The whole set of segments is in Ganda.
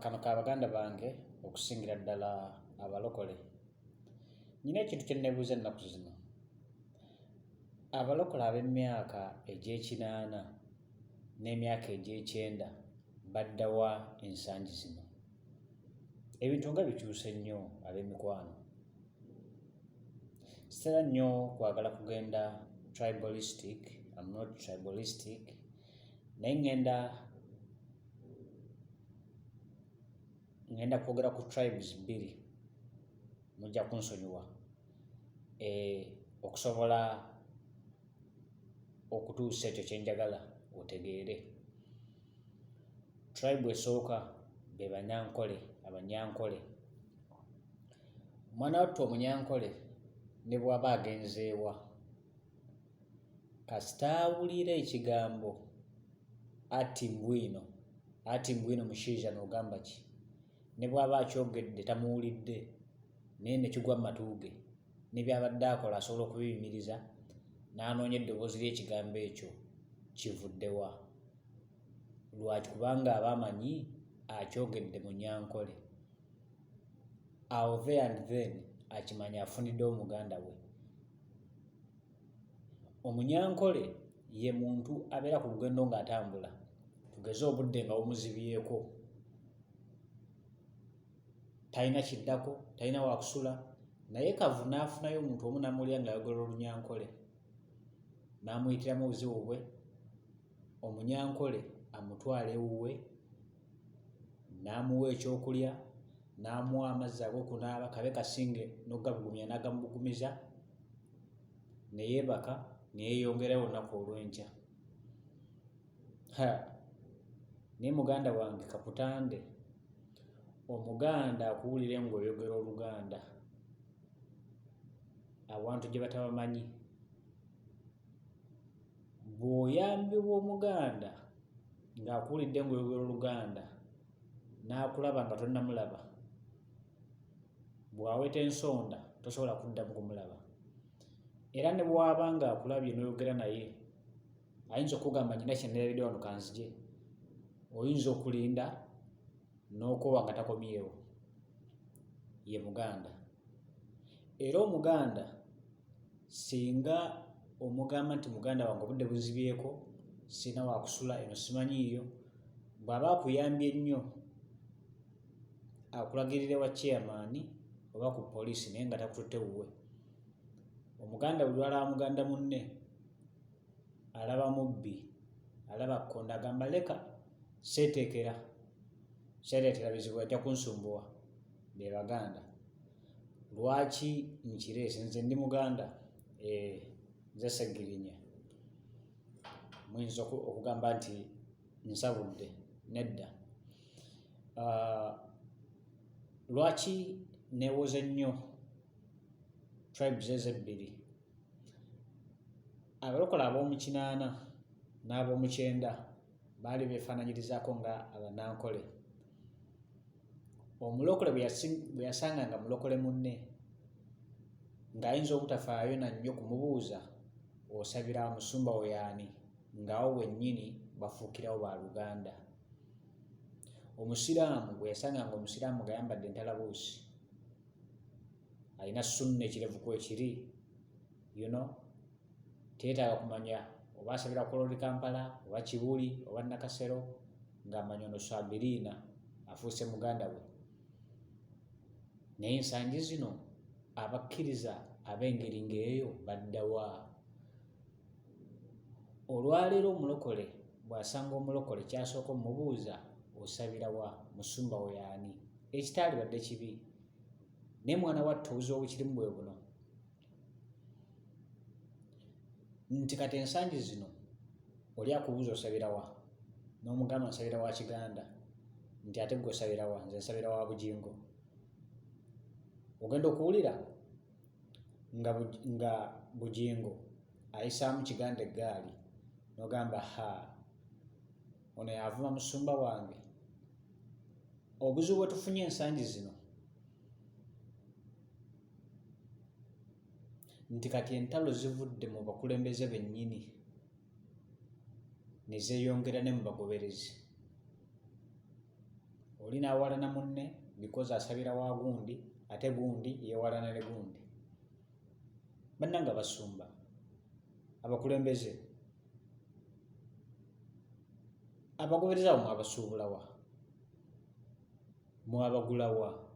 Kano ka baganda bange okusingira ddala abalokole. Nina ekintu kye neebuuza ennaku zino. Abalokole ab'emyaka egy'ekinaana n'emyaka egy'ekyenda badda wa ensangi zino? Ebintu nga bikyuse nnyo ab'emikwano. Sitera nnyo kwagala kugenda tribalistic, I'm not tribalistic, naye ngenda kwogera ku tribes bbiri, mujja kunsonyiwa, okusobola okutuusa ekyo kye njagala otegeere. Tribe esooka be Banyankole, Abanyankole. Omwana wattu Omunyankole ne bw'aba agenze ewa, kasita awulira ekigambo ati mbwino mushiija n'ogamba ki, ne bw'aba akyogedde tamuwulidde naye ne kigwa mu matu ge, ne by'abadde akola asobola okubiyimiriza n'anoonya eddoboozi ly'ekigambo ekyo kivudde wa. Lwaki? Kubanga aba amanyi akyogedde Munyankole. Awo there and then akimanya afuniddewo muganda we. Omunyankole ye muntu abeera ku lugendo ng'atambula, tugeze obudde nga bumuzibyeko, talina kiddako, talina waakusula, naye kavu n'afunayo omuntu omu n'amuwulira ng'ayogera Olunyankole, n'amuyitiramu obuzibu bwe. Omunyankole amutwala ewuwe, n'amuwa ekyokulya, n'amuwa amazzi ag'okunaaba, kabe kasinge n'okugabugumya n'agamubugumiza, ne yeebaka ne yeeyongerayo olunaku olw'enkya. Naye muganda wange kakutande, Omuganda akuwulire ng'oyogera Oluganda abantu gye batabamanyi, bw'oyambibwa Omuganda ng'akuwulidde ng'oyogera Oluganda n'akulaba nga tonnamulaba, bw'aweta ensonda tosobola kuddamu kumulaba. Era ne bw'aba ng'akulabye n'oyogera naye, ayinza okugamba nnyina kye neerebedde wano kanzigye, oyinza okulinda n'okoowa nga takomyewo. Ye Muganda. Era Omuganda singa omugamba nti muganda wange obudde buzibyeko, sirina waakusula, eno simanyiiyo, bw'aba akuyambye ennyo akulagirira wa chairman oba ku poliisi naye nga takututte wuwe. Omuganda buli lwalaba muganda munne alaba mubbi, alaba kkonda, agamba leka seeteekera bizibu ajja kunsumbuwa. Be Baganda. Lwaki nkireese? Nze ndi Muganda, nze Sseggirinya. Muyinza okugamba nti nsabudde, nedda. Lwaki neewoza ennyo tribes ezo ebbiri? Abalokole ab'omu kinaana n'ab'omu kyenda baali beefaananyirizaako nga Abanankole. Omulokole bwe yasanganga mulokole munne ng'ayinza obutafaayo nannyo kumubuuza osabira musumba we y'ani, ng'awo wennyini bafuukirawo ba Luganda. Omusiraamu bwe yasanganga Omusiraamu ng'ayambadde entalabuusi, alina sunna ekirevu ku ekiri, teetaaga kumanya oba asabira ku Lord Kampala oba Kibuli oba Nakasero, ng'amanya ono Swabiriina afuuse muganda we. Naye ensangi zino abakkiriza ab'engeri ng'eyo badda wa? Olwaleero omulokole bw'asanga omulokole kyasooka omubuuza osabira wa, musumba we y'ani? Ekitaalibadde kibi, naye mwana wattu obuzibu obukirimu bwe buno nti kati ensangi zino oli akubuuza osabira wa, n'omugamba nsabira wa Kiganda, nti ate gwe osabira wa? Nze nsabira wa Bugingo. Ogenda okuwulira nga Bugingo ayisaamu Kiganda eggaali n'ogamba ono y'avuma musumba wange. Obuzibu bwe tufunye ensangi zino nti kati entalo zivudde mu bakulembeze bennyini ne zeeyongera ne mu bagoberezi. oli n'awalana munne because asabira wa gundi ate gundi yeewalana ne gundi. Bannanga basumba, abakulembeze, abagobereza abo mwabasuubulawa, mwabagulawa,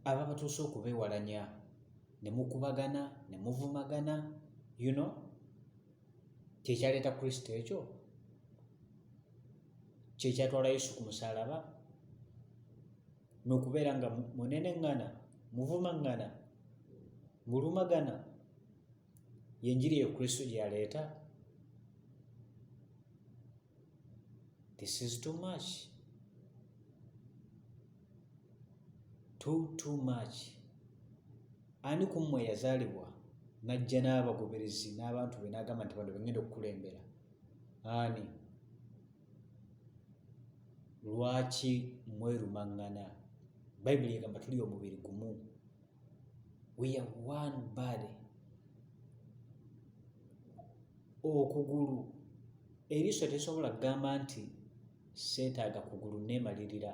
ababatuuse okubeewalanya ne mukubagana ne muvumagana, kyekyaleeta Kristo ekyo, kyekyatwala Yesu ku musaalaba, n'okubeera nga muneneŋŋana, muvumaŋŋana, mulumagana, yenjiri eyo Kristo gye yaleeta. This is too much. Too much. Ani ku mmwe yazaalibwa n'ajja n'abagoberezi n'abantu be n'agamba nti bano bengenda okukulembera? Ani? Lwaki mwerumaŋŋana? Bayibuli egamba tuli omubiri gumu. We are one body. Okugulu, eriiso tesobola kugamba nti seetaaga kugulu neemalirira.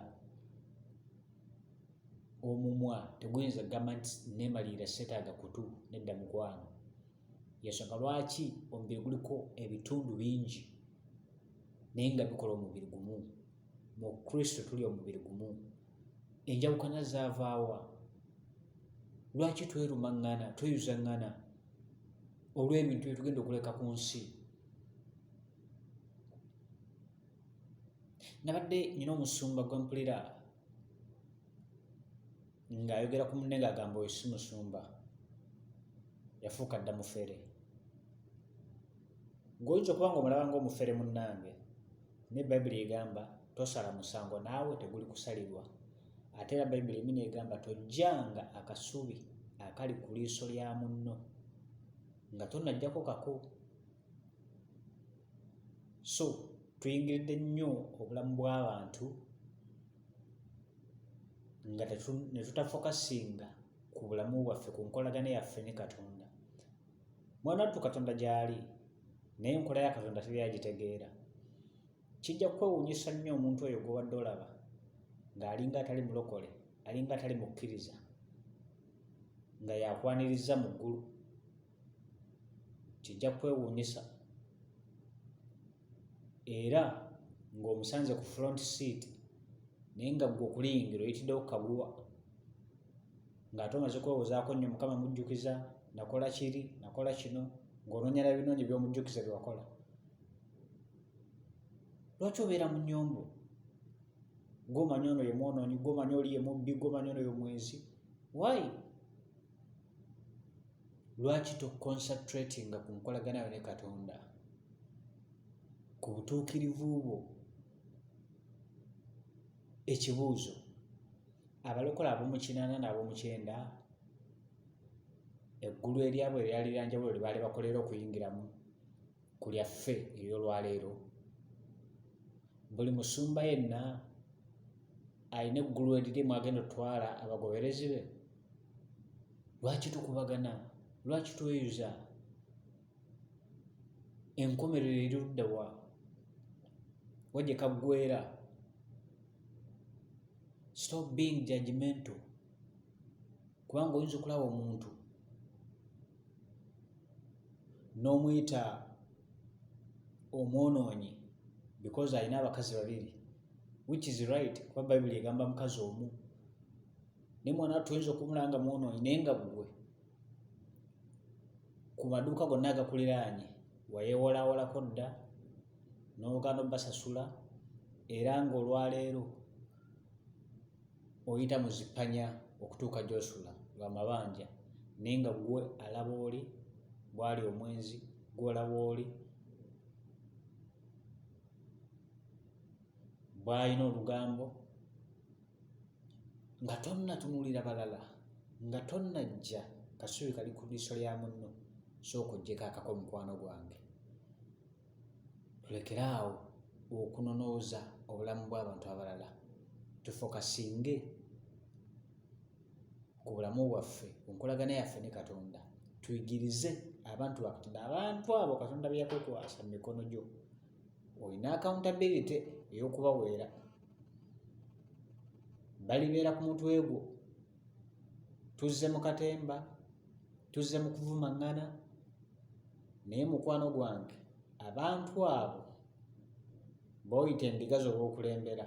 Omumwa teguyinza kugamba nti neemalirira seetaaga kutu, nedda mukwano. Yensonga lwaki omubiri guliko ebitundu bingi naye nga bikola omubiri gumu. Mu Kristo tuli omubiri gumu. Enjawukana zaavaawa? Lwaki twerumaŋŋana, tweyuzaŋŋana olw'ebintu bye tugenda okuleka ku nsi? Nabadde nina omusumba gwe mpulira ng'ayogera ku munne ng'agamba oyo si musumba, yafuuka dda mufere. Ng'oyinza okuba ng'omulaba ng'omufere munnange, naye Bayibuli egamba tosala musango naawe teguli kusalirwa. Ate era Bayibuli emi negamba tojjanga akasubi akali ku liiso lya munno nga tonnajjako kako. So tuyingiridde nnyo obulamu bw'abantu nga ne tutafokasinga ku bulamu bwaffe, ku nkolagana yaffe ne Katonda. Mwana wattu Katonda gy'ali, naye enkola ya Katonda teri agitegeera. Kijja kwewuunyisa nnyo omuntu oyo gw'obadde olaba ng'alinga atali mulokole, alinga atali mukkiriza, nga yakwaniriza mu ggulu. Kijja kwewuunyisa. Era ng'omusanze ku front seat naye nga gwe okuliyingira oyitiddewo ku kaguwa, ng'ate omaze kwewozaako nnyo, Mukama mujjukiza, nakola kiri, nakola kino, ng'onoonya na binoonyi by'omujjukiza bye wakola. Lwaki obeera mu nnyombo? Gw'omanyi ono ye mwonoonyi, gw'omanyi oli ye mubbi, gw'omanyi ono ye mwezi. Why? Lwaki toconcentratinga ku nkolagana yo ne Katonda, ku butuukirivu bwo? Ekibuuzo, abalokole ab'omu-8 n'ab'omu-9 eggulu eryabwe eryali lya njawulo lye baali bakolera okuyingiramu ku lyaffe ery'olwaleero? Buli musumba yenna alina eggulu eririmu agenda otwala abagoberezi be? Lwaki tukubagana? Lwaki tweyuza? Enkomerero eri ludda wa? Wajje kaggweera. Stop being judgmental. Kubanga oyinza okulaba omuntu n'omuyita omwonoonyi because alina abakazi 2, which is right, kuba Bayibuli egamba mukazi omu. Naye mwana wattu oyinza okumulanga mwonoonyi naye nga ggwe ku maduuka gonna agakuliraanye wayeewolaawolako dda n'ogaana obbasasula, era ng'olwaleero oyita mu zippanya okutuuka gy'osula lw'amabanja, naye nga ggwe alaba oli bw'ali omwenzi, gw'olaba oli bw'alina olugambo, nga tonnatunuulira balala, nga tonnajja kasubi kali ku liiso lya munno, sooka oggyeko akako mukwano gwange. Tulekeraawo okunonooza obulamu bw'abantu abalala, tufokasinge ku bulamu bwaffe, ku nkolagana yaffe ne Katonda. Tuyigirize abantu ba Katonda, abantu abo Katonda bye yakukwasa mu mikono gyo. Olina accountability ey'okubaweera. balibeera ku mutwe gwo. Tuzze mu katemba, tuzze mu kuvumaŋŋana, naye mukwano gwange abantu abo b'oyita endiga z'obwokulembera,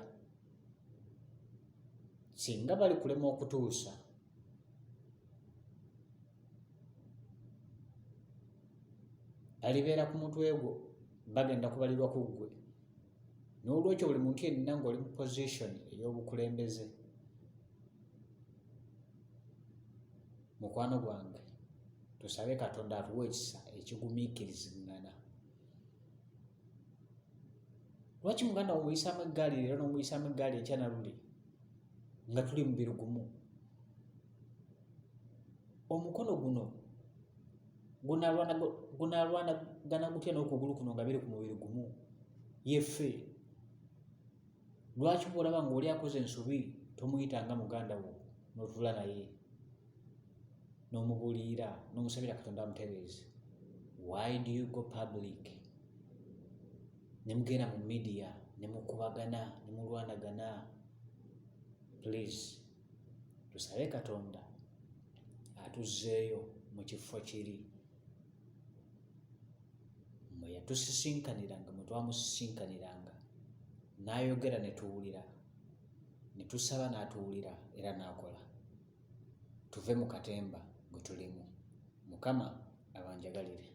singa bali kulema okutuusa, balibeera ku mutwe gwo, bagenda kubalirwa ku ggwe. N'olwekyo buli muntu yenna ng'oli mu position ey'obukulembeze, mukwano gwange tusabe Katonda atuwe ekisa ekigumiikirizingana. Lwaki muganda wo muyisaamu eggaali leero n'omuyisaamu eggaali enkya na luli nga tuli mu birugumu? Omukono guno gunaalwanagana gutya n'okugulu kuno nga biri ku mubiri gumu? Yeffe lwaki bw'olaba ng'oli akoze ensobi tomuyitanga muganda wo n'otula naye n'omubuulirira n'omusabira Katonda amutereeze? Why do you go public ne mugenda mu media ne mukubagana ne mulwanagana? Please tusabe Katonda atuzzeeyo mu kifo kiri mwe yatusisinkaniranga, mwe twamusisinkaniranga, n'ayogera ne tuwulira, ne tusaba n'atuwulira era n'akola. Tuve mu katemba gwe tulimu. Mukama abanjagalire.